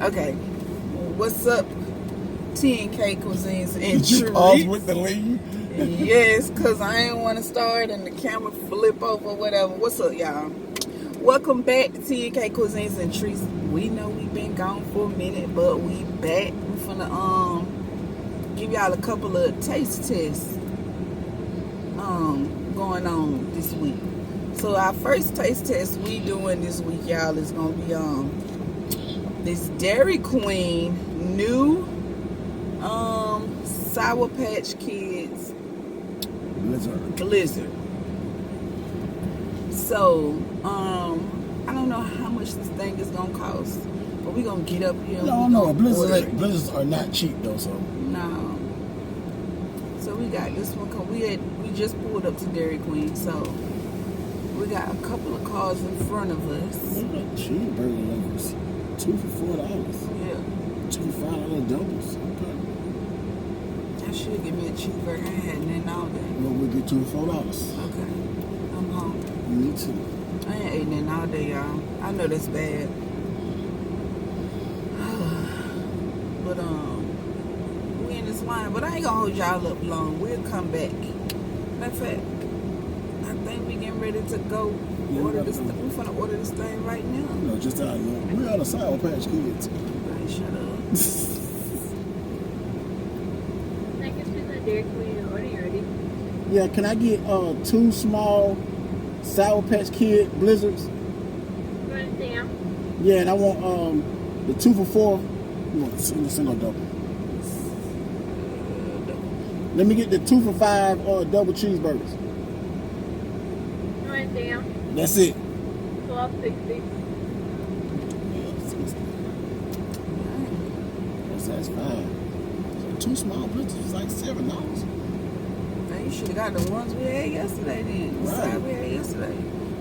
Okay. What's up, T&K Cuisines and Did you pause with the lead? Yes, because I ain't want to start and the camera flip over, whatever. What's up, y'all? Welcome back to T&K Cuisines and Treats. We know we've been gone for a minute, but we back. We're finna give y'all a couple of taste tests going on this week. So our first taste test we doing this week, y'all, is gonna be this Dairy Queen new Sour Patch Kids Blizzard. So I don't know how much this thing is gonna cost, but we gonna get up here. No, Blizzards are not cheap though. So no. So we got this one. We just pulled up to Dairy Queen, so we got a couple of cars in front of us. They got cheeseburger numbers. 2 for $4. Yeah. 2 for $5 doubles. Okay. I should give me a cheeseburger. I ain't had nothing all day. Well, we'll get 2 for $4. Okay. I'm hungry. Me too. I ain't ate nothing all day, y'all. I know that's bad. But we in this line. But I ain't gonna hold y'all up long. We'll come back. Matter of fact, I think we getting ready to go order this. We finna order this thing right now. No, just out here. We are the Sour Patch Kids. Right, shut up. I guess we got Dairy Queen order. You ready? Yeah, can I get 2 small Sour Patch Kid Blizzards? You want anything else? Yeah, and I want the 2 for $4. You want single double? Let me get the 2 for $5 or double cheeseburgers. You want anything else? That's it. $12.60. That's fine. So 2 small blizzards is like $7. Man, you should have got the ones we had yesterday then. The side we had yesterday.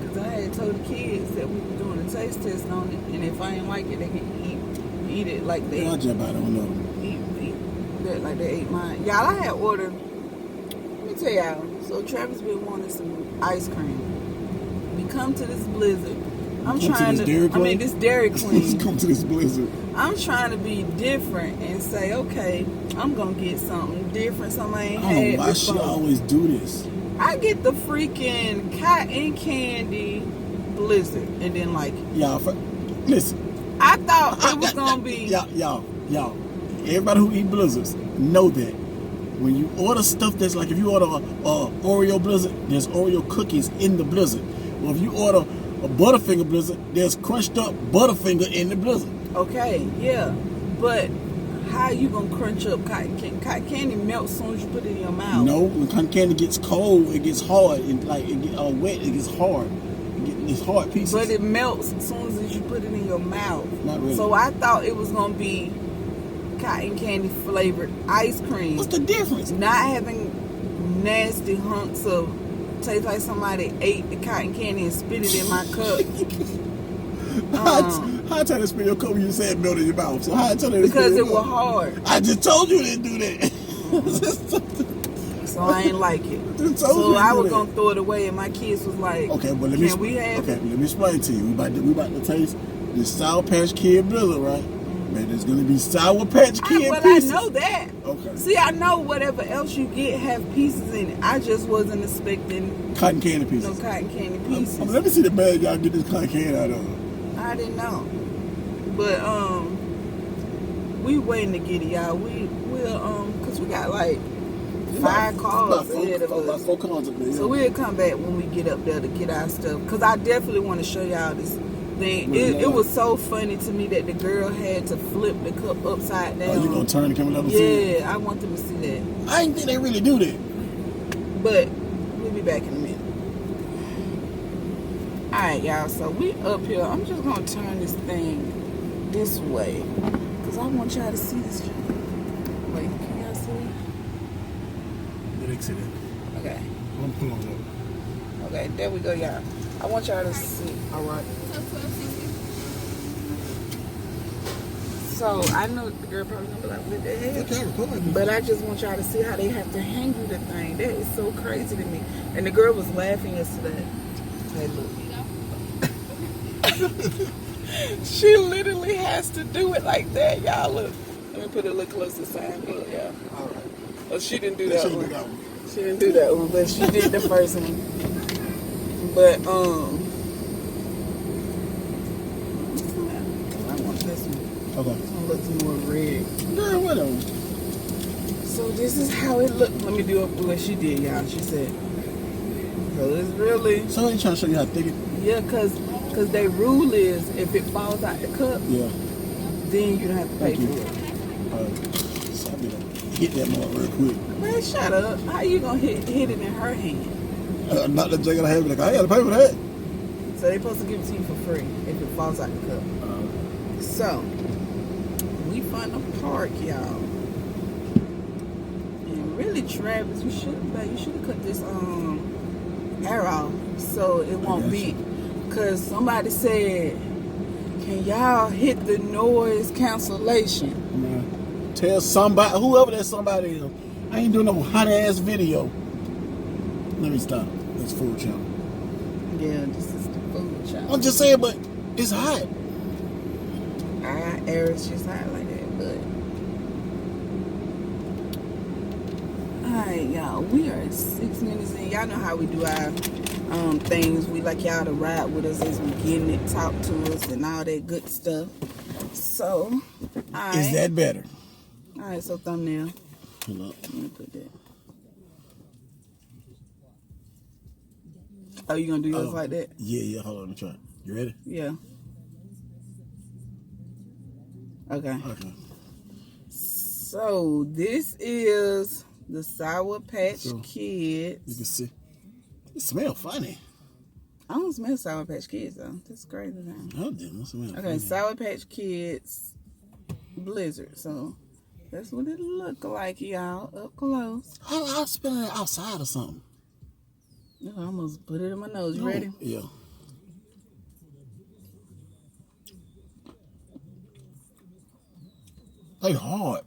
Because I had told the kids that we were doing a taste test on it, and if I ain't like it, they can eat it like they I just about don't know. Eat that like they ate mine. Y'all, I had ordered, let me tell y'all, so Travis been wanting some ice cream. We come to this Blizzard. This Dairy Queen. Come to this Blizzard. I'm trying to be different and say, okay, I'm gonna get something different, something I ain't I had don't know why before. she always do this. I get the freaking cotton candy Blizzard and then like Y'all, listen. I thought it was gonna be Y'all. Everybody who eat Blizzards know that when you order stuff that's like, if you order a Oreo Blizzard, there's Oreo cookies in the Blizzard. Well, if you order a Butterfinger Blizzard, there's crushed up Butterfinger in the Blizzard. Okay, yeah, but how you gonna crunch up cotton candy? Cotton candy melts as soon as you put it in your mouth. No, when cotton candy gets cold, it gets hard, and like it gets wet, it gets hard. It's hard pieces. But it melts as soon as you put it in your mouth. Not really. So I thought it was gonna be cotton candy flavored ice cream. What's the difference? Not having nasty hunks of taste like somebody ate the cotton candy and spit it in my cup. How I tell you to spit your cup when you say it melt in your mouth? So how I tell you to because it was hard. I just told you to do that. So I ain't like it. So I was gonna throw it away, and my kids was like, "Okay, but let me explain to you. We about to taste this Sour Patch Kid Blizzard, right? Man, there's gonna be Sour Patch Kid pieces. I know that. Okay. See, I know whatever else you get have pieces in it. I just wasn't expecting cotton candy pieces. No cotton candy pieces. Let me see the bag y'all get this cotton candy out of. I didn't know, but we waiting to get it, y'all. We'll cause we got like 5 cars ahead of us. About 4 cars up there. Yeah. So we'll come back when we get up there to get our stuff. Cause I definitely want to show y'all this thing. It was so funny to me that the girl had to flip the cup upside down. Oh, you gonna turn the camera up and see it? Yeah, I want them to see that. I didn't think they really do that. But we'll be back in a minute. Alright, y'all, so we up here. I'm just gonna turn this thing this way. Cause I want y'all to see this. Wait, can y'all see? Okay. I'm pulling up. Okay, there we go, y'all. I want y'all to see. Alright. So I know the girl probably gonna be like, what the hell? But I just want y'all to see how they have to hang you the thing. That is so crazy to me. And the girl was laughing yesterday. Hey, look. She literally has to do it like that, y'all. Look, let me put it a little closer side. Look, yeah. All right. Oh, she didn't do She that didn't one. do that one. She didn't do that one, but she did the first one. But I want this one. Okay. This one looks more red. Yeah, whatever. So this is how it looked. Let me do what she did, y'all. She said, so it's really, So you trying to show you how thick it? yeah, cause their rule is if it falls out the cup, Yeah. then you don't have to pay Thank you. for it. So I'm gonna hit that more real quick. Man, shut up. How you gonna hit it in her hand? Not that Jay gonna have like I gotta pay for that. So they supposed to give it to you for free if it falls out the cup. So we find a park, y'all. And really, Travis, you should have cut this arrow so it won't be. Cause somebody said, can y'all hit the noise cancellation? Man, tell somebody, whoever that somebody is, I ain't doing no hot ass video. Let me stop. That's food channel. Yeah, this is the food channel. I'm just saying, but it's hot. Our area's just hot like that, but alright, y'all, we are at 6 minutes in. Y'all know how we do our things. We like y'all to ride with us as we getting it, talk to us and all that good stuff. So alright. Is that better? Alright, so thumbnail. Hold up. Let me put that. Oh, you gonna do yours like that? Yeah, hold on, let me try. You ready? Yeah. Okay. Okay. So this is the Sour Patch Kids. You can see. It smells funny. I don't smell Sour Patch Kids though. That's crazy. Oh, damn, it smells Okay, funny. Sour Patch Kids Blizzard. So that's what it look like, y'all, up close. I'll spell it outside or something. I almost put it in my nose. You ready? Yeah. They hard.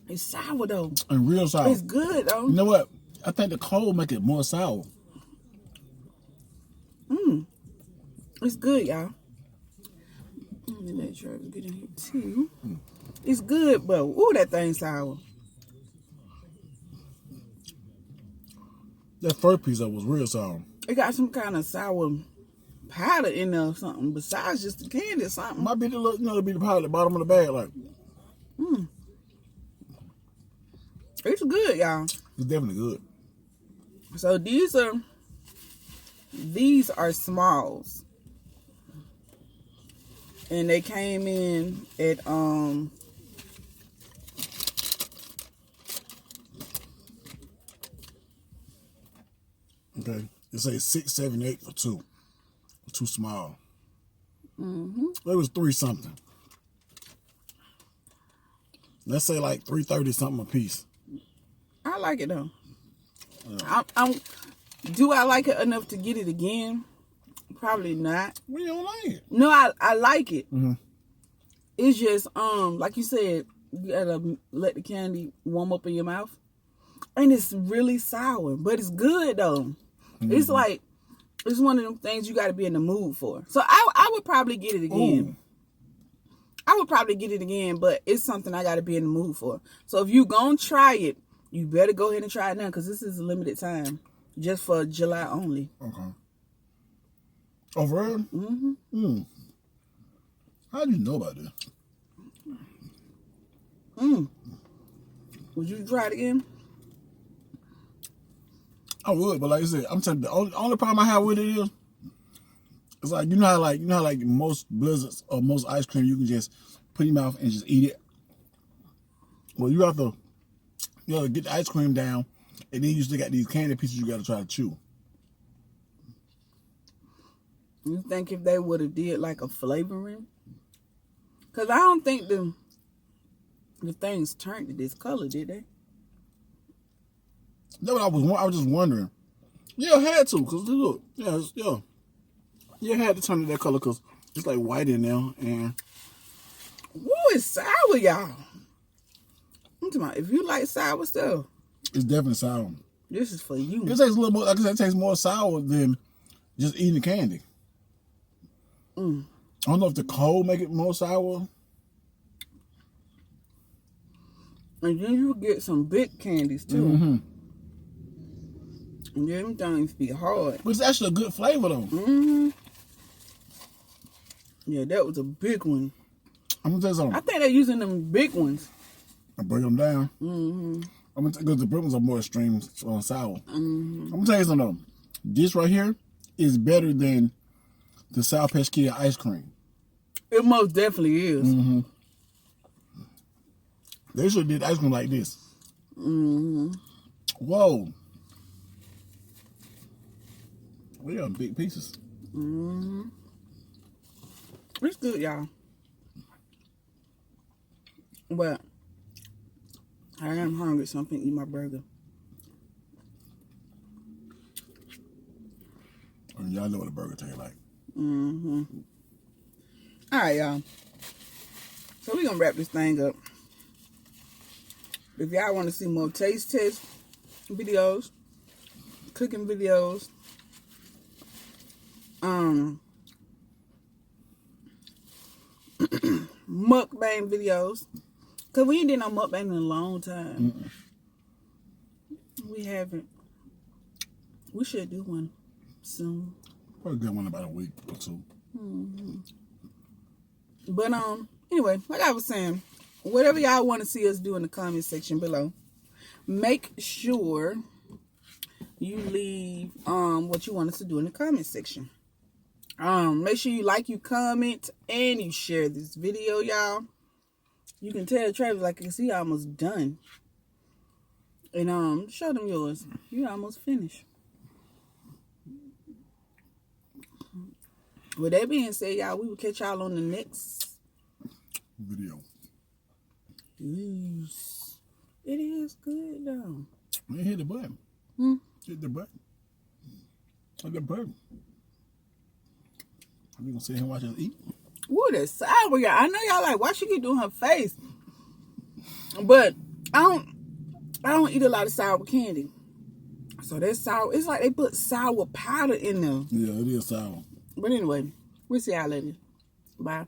It's sour though. And real sour. It's good though. You know what? I think the cold make it more sour. It's good, y'all. Let me let Travis get in here too. It's good, but ooh, that thing's sour. That first piece was real sour. It got some kind of sour powder in there or something besides just the candy or something. Might be the little, it'll be the powder at the bottom of the bag, like. It's good, y'all. It's definitely good. So these are smalls. And they came in at Okay. It say 6, 7, 8 for two. Too small. It was 3 something. Let's say like 3.30 something a piece. I like it though. Do I like it enough to get it again? Probably not. We don't like it. No, I like it. It's just like you said, you gotta let the candy warm up in your mouth, and it's really sour, but it's good though. It's like it's one of them things you gotta be in the mood for. So I would probably get it again. I would probably get it again, but it's something I gotta be in the mood for. So if you gonna try it, you better go ahead and try it now because this is a limited time, just for July only. Okay. Oh, for real? How do you know about this? Would you try it again? I would, but like I said, I'm telling you, the only problem I have with it is, it's like you know how most blizzards or most ice cream you can just put in your mouth and just eat it. Well, you have to get the ice cream down, and then you still got these candy pieces you got to try to chew. You think if they would have did like a flavoring? Because I don't think the things turned to this color, did they? That's what I was just wondering. Yeah, I had to, because look, yeah, I had to turn to that color because it's like white in there, and Woo, it's sour, y'all. I'm talking about if you like sour stuff. it's definitely sour. This is for you. It tastes a little more. Like I said, it tastes more sour than just eating the candy. I don't know if the cold make it more sour. And then you get some big candies too. Mm-hmm. And them things be hard. But it's actually a good flavor though. Mm-hmm. Yeah, that was a big one. I'm gonna tell you something. I think they're using them big ones. I break them down. Mm-hmm. I'm gonna because the big ones are more extreme sour. Mm-hmm. I'm gonna tell you something though. This right here is better than the Sour Patch Kid ice cream. It most definitely is. Mm-hmm. They should have did ice cream like this. Mm-hmm. Whoa. We got big pieces. Mm-hmm. It's good, y'all. But I am hungry, so I'm finna eat my burger. And y'all know what a burger tastes like. Mm-hmm. All right, y'all. So we're gonna wrap this thing up. If y'all want to see more taste test videos, cooking videos, mukbang videos, cause we ain't did no mukbang in a long time. We haven't. We should do one soon. Probably get one in about a week or two. But anyway, like I was saying, whatever y'all want to see us do in the comment section below, make sure you leave what you want us to do in the comment section. Make sure you like, you comment, and you share this video, y'all. You can tell Travis, like, I can see almost done. And show them yours. You almost finished. With that being said, y'all, we will catch y'all on the next Video. Yes. It is good though. Man, hit the button. Hit the button. Hit the button. Are we gonna sit here and watch us eat? Ooh, that's sour, y'all. I know y'all like, why she keep doing her face? But I don't eat a lot of sour candy. So that's sour. It's like they put sour powder in there. Yeah, it is sour. But anyway, we'll see y'all later. Bye.